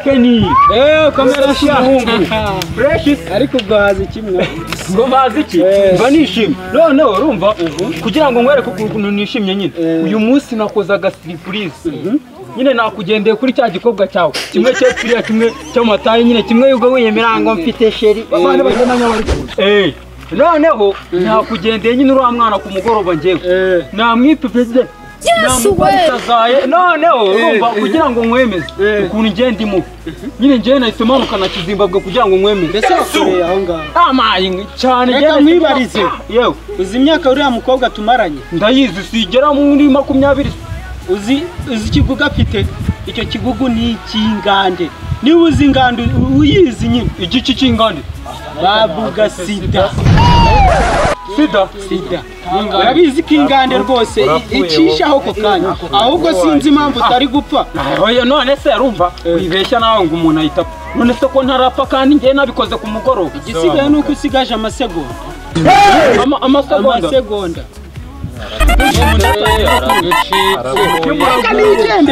Keni kamera shahungu fresh ariko ubwazi kimwe ngo bazi iki banishimye none urumva kugira ngo ngwereke ukuntu nishimye nyine uyu munsi nakozaga surprise nyine nakugendeye kuri cya gikobwa cyawe kimwe cyo kiriya kimwe cy'amatayi nyine kimwe yugo wiyemera ngo mfite sheri abana bagenda bari noneho nakugendeye nyine uri mwana ku mugoroba ngewe namwipe president namubazaye noneho urumva kugira ngo nkwemeze ukuntu ngende mu nyine ngiye nahise manuka na Kizimbabwe kugira ngo nkwemeze mbese wakoreye aho ngaho amayi cyane reka mwibarize yewe uzi imyaka uriya mukobwa tumaranye ndayizi sigera muri 20 uzi ikigugu afite icyo kigugu ni ikingande niba uzi ingande uyizi nyine igiki cy'ingande bavuga sida urabizi ko ingande rwose icishaho ko kanya ahubwo sinzi impamvu utari gupfa oya none se urumva wibeshya nawe ngo umuntu ahita none se ko ntarapfa kandi ngiye nabikoze ku mugoroba igisigaye nuko usigaje amasegonda amasegonda aragucitse